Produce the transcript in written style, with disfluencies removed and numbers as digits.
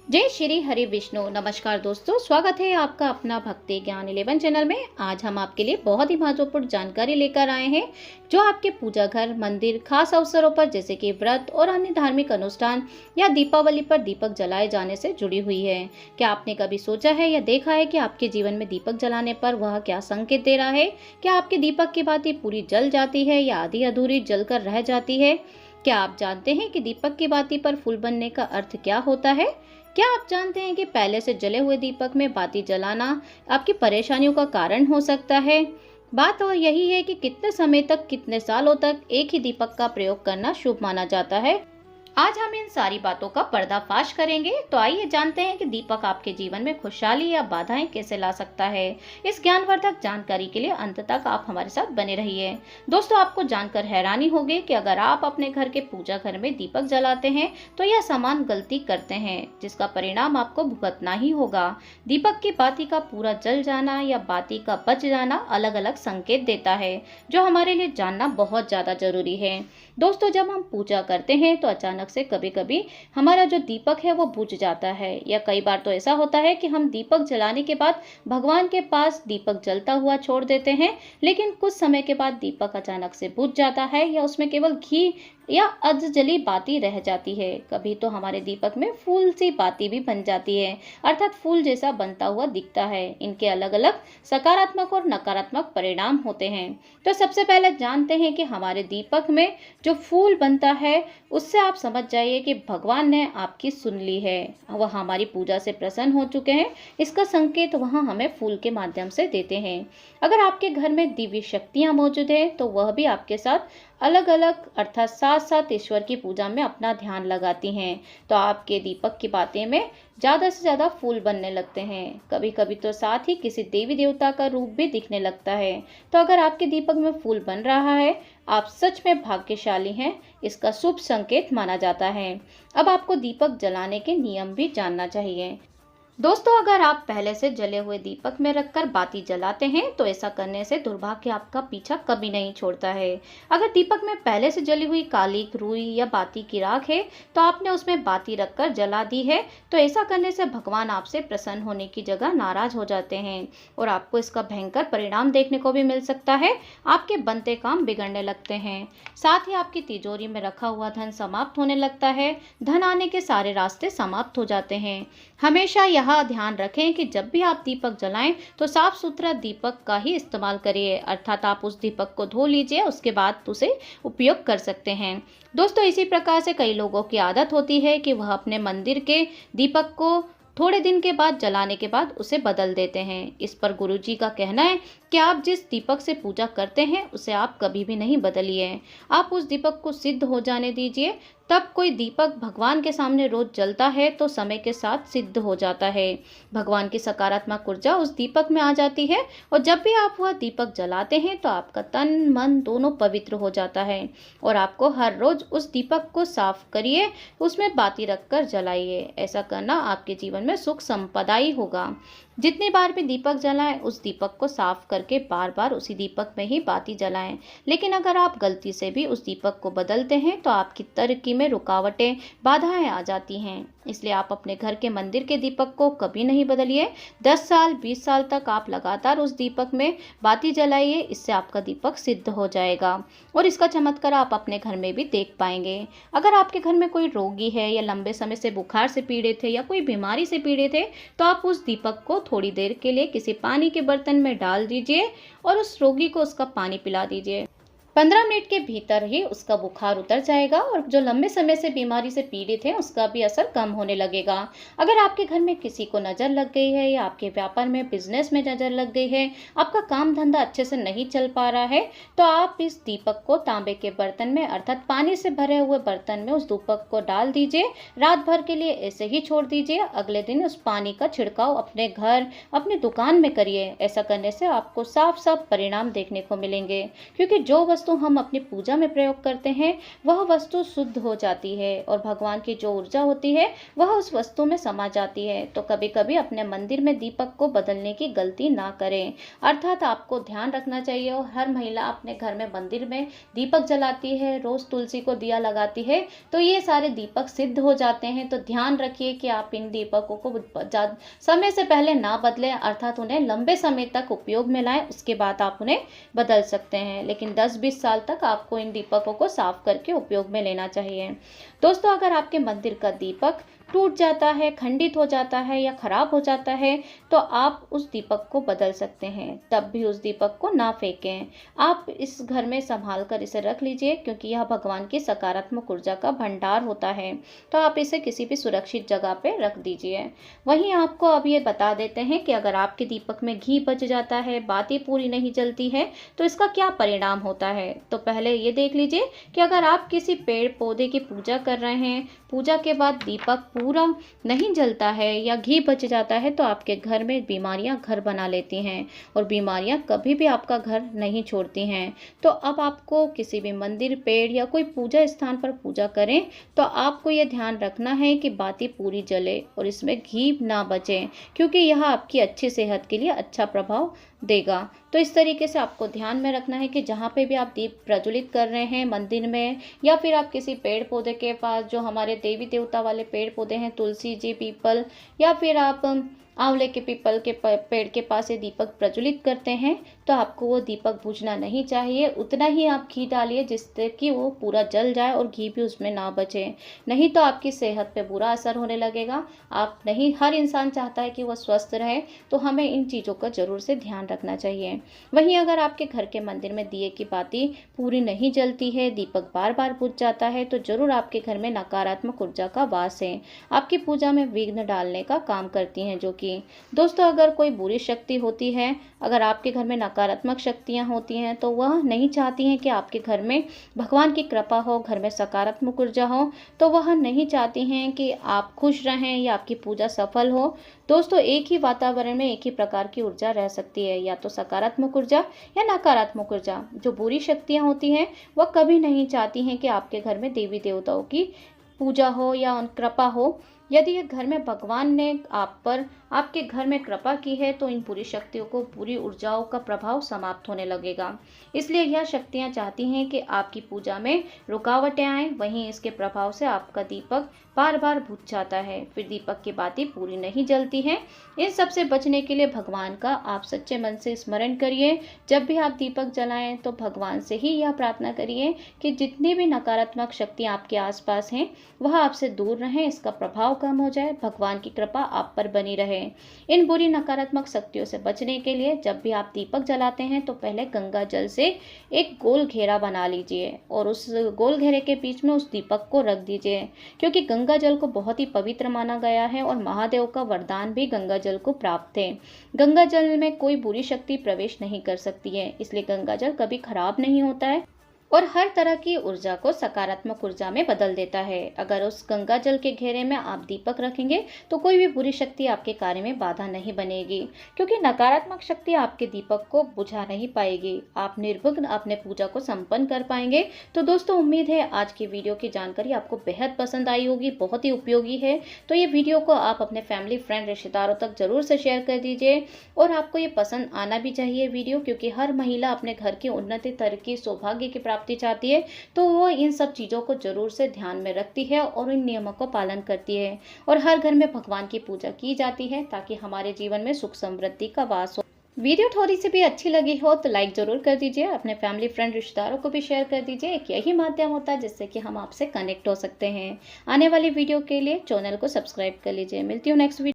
जय श्री हरि विष्णु। नमस्कार दोस्तों, स्वागत है आपका अपना भक्ति ज्ञान 11 चैनल में। आज हम आपके लिए बहुत ही महत्वपूर्ण जानकारी लेकर आए हैं जो आपके पूजा घर, मंदिर, खास अवसरों पर जैसे कि व्रत और अन्य धार्मिक अनुष्ठान या दीपावली पर दीपक जलाए जाने से जुड़ी हुई है। क्या आपने कभी सोचा है या देखा है कि आपके जीवन में दीपक जलाने पर वह क्या संकेत दे रहा है? क्या आपके दीपक की बाती पूरी जल जाती है या आधी अधूरी जलकर रह जाती है? क्या आप जानते हैं कि दीपक की बाती पर फूल बनने का अर्थ क्या होता है? क्या आप जानते हैं कि पहले से जले हुए दीपक में बाती जलाना आपकी परेशानियों का कारण हो सकता है? बात और यही है कि कितने समय तक, कितने सालों तक एक ही दीपक का प्रयोग करना शुभ माना जाता है। आज हम इन सारी बातों का पर्दाफाश करेंगे। तो आइए जानते हैं कि दीपक आपके जीवन में खुशहाली या बाधाएं कैसे ला सकता है। इस ज्ञानवर्धक जानकारी के लिए अंत तक आप हमारे साथ बने रहिए। दोस्तों, आपको जानकर हैरानी होगी कि अगर आप अपने घर के पूजा घर में दीपक जलाते हैं तो यह समान गलती करते हैं जिसका परिणाम आपको भुगतना ही होगा। दीपक की बाती का पूरा जल जाना या बाती का बच जाना अलग अलग संकेत देता है जो हमारे लिए जानना बहुत ज्यादा जरूरी है। दोस्तों, जब हम पूजा करते हैं तो अचानक से कभी कभी हमारा जो दीपक है वो बुझ जाता है, या कई बार तो ऐसा होता है कि हम दीपक जलाने के बाद भगवान के पास दीपक जलता हुआ छोड़ देते हैं, लेकिन कुछ समय के बाद दीपक अचानक से बुझ जाता है या उसमें केवल घी या अध जली बाती रह जाती है। कभी तो हमारे दीपक में फूल सी बाती भी बन जाती है, अर्थात फूल जैसा बनता हुआ दिखता है। इनके अलग अलग सकारात्मक और नकारात्मक परिणाम होते हैं। तो सबसे पहले जानते हैं कि हमारे दीपक में जो फूल बनता है उससे आप समझ जाइए कि भगवान ने आपकी सुन ली है, वह हमारी पूजा से प्रसन्न हो चुके हैं। इसका संकेत वह हमें फूल के माध्यम से देते हैं। अगर आपके घर में दिव्य शक्तियां मौजूद है तो वह भी आपके साथ अलग अलग अर्थात साथ साथ ईश्वर की पूजा में अपना ध्यान लगाती हैं, तो आपके दीपक की बातें में ज़्यादा से ज़्यादा फूल बनने लगते हैं। कभी कभी तो साथ ही किसी देवी देवता का रूप भी दिखने लगता है। तो अगर आपके दीपक में फूल बन रहा है, आप सच में भाग्यशाली हैं। इसका शुभ संकेत माना जाता है। अब आपको दीपक जलाने के नियम भी जानना चाहिए। दोस्तों, अगर आप पहले से जले हुए दीपक में रखकर बाती जलाते हैं तो ऐसा करने से दुर्भाग्य आपका पीछा कभी नहीं छोड़ता है। अगर दीपक में पहले से जली हुई काली, रुई या बाती की राख है तो आपने उसमें बाती रखकर जला दी है, तो ऐसा करने से भगवान आपसे प्रसन्न होने की जगह नाराज हो जाते हैं और आपको इसका भयंकर परिणाम देखने को भी मिल सकता है। आपके बनते काम बिगड़ने लगते हैं, साथ ही आपकी तिजोरी में रखा हुआ धन समाप्त होने लगता है। धन आने के सारे रास्ते समाप्त हो जाते हैं। हमेशा यह ध्यान रखें कि जब भी आप दीपक जलाएं तो साफ सुथरा दीपक का ही इस्तेमाल करिए, अर्थात आप उस दीपक को धो लीजिए, उसके बाद उसे उपयोग कर सकते हैं। दोस्तों, इसी प्रकार से कई लोगों की आदत होती है कि वह अपने मंदिर के दीपक को थोड़े दिन के बाद जलाने के बाद उसे बदल देते हैं। इस पर गुरुजी का कहना है कि आप जिस दीपक से पूजा करते हैं उसे आप कभी भी नहीं बदलिए। आप उस दीपक को सिद्ध हो जाने दीजिए। तब कोई दीपक भगवान के सामने रोज जलता है तो समय के साथ सिद्ध हो जाता है। भगवान की सकारात्मक ऊर्जा उस दीपक में आ जाती है और जब भी आप वह दीपक जलाते हैं तो आपका तन मन दोनों पवित्र हो जाता है। और आपको हर रोज उस दीपक को साफ करिए, उसमें बाती रखकर जलाइए। ऐसा करना आपके जीवन में सुख संपदा ही होगा। जितनी बार भी दीपक जलाएं उस दीपक को साफ करके बार बार उसी दीपक में ही बाती जलाएं। लेकिन अगर आप गलती से भी उस दीपक को बदलते हैं तो आपकी तरक्की में रुकावटें, बाधाएं आ जाती हैं। इसलिए आप अपने घर के मंदिर के दीपक को कभी नहीं बदलिए। 10 साल 20 साल तक आप लगातार उस दीपक में बाती जलाइए। इससे आपका दीपक सिद्ध हो जाएगा और इसका चमत्कार आप अपने घर में भी देख पाएंगे। अगर आपके घर में कोई रोगी है या लंबे समय से बुखार से पीड़ित है या कोई बीमारी से पीड़ित है तो आप उस दीपक को थोड़ी देर के लिए किसी पानी के बर्तन में डाल दीजिए और उस रोगी को उसका पानी पिला दीजिए। 15 मिनट के भीतर ही उसका बुखार उतर जाएगा और जो लंबे समय से बीमारी से पीड़ित है उसका भी असर कम होने लगेगा। अगर आपके घर में किसी को नज़र लग गई है या आपके व्यापार में, बिजनेस में नज़र लग गई है, आपका काम धंधा अच्छे से नहीं चल पा रहा है, तो आप इस दीपक को तांबे के बर्तन में अर्थात पानी से भरे हुए बर्तन में उस दीपक को डाल दीजिए। रात भर के लिए ऐसे ही छोड़ दीजिए। अगले दिन उस पानी का छिड़काव अपने घर, अपनी दुकान में करिए। ऐसा करने से आपको साफ साफ परिणाम देखने को मिलेंगे, क्योंकि जो वस्तु हम अपनी पूजा में प्रयोग करते हैं वह वस्तु शुद्ध हो जाती है और भगवान की जो ऊर्जा होती है वह उस वस्तु में समा जाती है। तो कभी कभी अपने मंदिर में दीपक को बदलने की गलती ना करें, अर्थात आपको ध्यान रखना चाहिए। और हर महिला अपने घर में मंदिर में दीपक जलाती है, रोज तुलसी को दिया लगाती है, तो ये सारे दीपक सिद्ध हो जाते हैं। तो ध्यान रखिए कि आप इन दीपकों को समय से पहले ना बदलें, अर्थात उन्हें लंबे समय तक उपयोग में लाएं, उसके बाद आप उन्हें बदल सकते हैं। लेकिन 10-20 साल तक आपको इन दीपकों को साफ करके उपयोग में लेना चाहिए। दोस्तों, अगर आपके मंदिर का दीपक टूट जाता है, खंडित हो जाता है या खराब हो जाता है तो आप उस दीपक को बदल सकते हैं, तब भी उस दीपक को ना फेंकें। आप इस घर में संभाल कर इसे रख लीजिए, क्योंकि यह भगवान की सकारात्मक ऊर्जा का भंडार होता है। तो आप इसे किसी भी सुरक्षित जगह पे रख दीजिए। वहीं आपको अब ये बता देते हैं कि अगर आपके दीपक में घी बच जाता है, बाती पूरी नहीं जलती है, तो इसका क्या परिणाम होता है। तो पहले ये देख लीजिए कि अगर आप किसी पेड़ पौधे की पूजा कर रहे हैं, पूजा के बाद दीपक पूरा नहीं जलता है या घी बच जाता है, तो आपके घर में बीमारियां घर बना लेती हैं और बीमारियां कभी भी आपका घर नहीं छोड़ती हैं। तो अब आपको किसी भी मंदिर, पेड़ या कोई पूजा स्थान पर पूजा करें तो आपको ये ध्यान रखना है कि बाती पूरी जले और इसमें घी ना बचे, क्योंकि यह आपकी अच्छी सेहत के लिए अच्छा प्रभाव देगा। तो इस तरीके से आपको ध्यान में रखना है कि जहाँ पे भी आप दीप प्रज्वलित कर रहे हैं मंदिर में, या फिर आप किसी पेड़ पौधे के पास, जो हमारे देवी देवता वाले पेड़ पौधे हैं, तुलसी जी, पीपल, या फिर आप आंवले के पीपल के पेड़ के पास ये दीपक प्रज्वलित करते हैं, तो आपको वो दीपक बुझना नहीं चाहिए। उतना ही आप घी डालिए जिससे कि वो पूरा जल जाए और घी भी उसमें ना बचे, नहीं तो आपकी सेहत पे बुरा असर होने लगेगा। आप नहीं, हर इंसान चाहता है कि वह स्वस्थ रहे, तो हमें इन चीज़ों का जरूर से ध्यान रखना चाहिए। वहीं अगर आपके घर के मंदिर में दिए की बाती पूरी नहीं जलती है, दीपक बार बार बुझ जाता है, तो जरूर आपके घर में नकारात्मक ऊर्जा का वास है, आपकी पूजा में विघ्न डालने का काम करती हैं। जो कि दोस्तों, अगर कोई बुरी शक्ति होती है, अगर आपके घर में नकारात्मक शक्तियां होती हैं, तो वह नहीं चाहती हैं कि आपके घर में भगवान की कृपा हो, घर में सकारात्मक ऊर्जा हो, तो वह नहीं चाहती हैं कि आप खुश रहें या आपकी पूजा सफल हो। दोस्तों, एक ही वातावरण में एक ही प्रकार की ऊर्जा रह सकती है, या तो सकारात्मक ऊर्जा या नकारात्मक ऊर्जा। जो बुरी शक्तियां होती हैं वह कभी नहीं चाहती हैं कि आपके घर में देवी देवताओं की पूजा हो या उन कृपा हो। यदि ये घर में भगवान ने आप पर, आपके घर में कृपा की है, तो इन बुरी शक्तियों को, बुरी ऊर्जाओं का प्रभाव समाप्त होने लगेगा। इसलिए यह शक्तियां चाहती हैं कि आपकी पूजा में रुकावटें आए। वहीं इसके प्रभाव से आपका दीपक बार बार बुझ जाता है, फिर दीपक की बाती पूरी नहीं जलती है। इन सब से बचने के लिए भगवान का आप सच्चे मन से स्मरण करिए। जब भी आप दीपक जलाएं तो भगवान से ही यह प्रार्थना करिए कि जितनी भी नकारात्मक शक्तियां आपके आसपास हैं वह आपसे दूर रहें, इसका प्रभाव कम हो जाए, भगवान की कृपा आप पर बनी रहे। इन बुरी नकारात्मक शक्तियों से बचने के लिए जब भी आप दीपक जलाते हैं तो पहले गंगा जल से एक गोल घेरा बना लीजिए और उस गोल घेरे के बीच में उस दीपक को रख दीजिए, क्योंकि गंगा जल को बहुत ही पवित्र माना गया है और महादेव का वरदान भी गंगा जल को प्राप्त है। गंगा जल में कोई बुरी शक्ति प्रवेश नहीं कर सकती है, इसलिए गंगा जल कभी खराब नहीं होता है और हर तरह की ऊर्जा को सकारात्मक ऊर्जा में बदल देता है। अगर उस गंगा जल के घेरे में आप दीपक रखेंगे तो कोई भी बुरी शक्ति आपके कार्य में बाधा नहीं बनेगी, क्योंकि नकारात्मक शक्ति आपके दीपक को बुझा नहीं पाएगी। आप निर्विघ्न अपने पूजा को संपन्न कर पाएंगे। तो दोस्तों, उम्मीद है आज की वीडियो की जानकारी आपको बेहद पसंद आई होगी, बहुत ही उपयोगी है। तो ये वीडियो को आप अपने फैमिली, फ्रेंड, रिश्तेदारों तक जरूर से शेयर कर दीजिए और आपको ये पसंद आना भी चाहिए वीडियो, क्योंकि हर महिला अपने घर की उन्नति, तरक्की, सौभाग्य की प्राप्ति चाहती है, तो वो इन सब चीजों को जरूर से ध्यान में रखती है और इन नियमों को पालन करती है और हर घर में भगवान की पूजा की जाती है, ताकि हमारे जीवन में सुख समृद्धि का वास हो। वीडियो थोड़ी सी भी अच्छी लगी हो तो लाइक जरूर कर दीजिए, अपने फैमिली, फ्रेंड, रिश्तेदारों को भी शेयर कर दीजिए। एक यही माध्यम होता है जिससे कि हम आपसे कनेक्ट हो सकते हैं। आने वाली वीडियो के लिए चैनल को सब्सक्राइब कर लीजिए। मिलती हूँ नेक्स्ट वीडियो।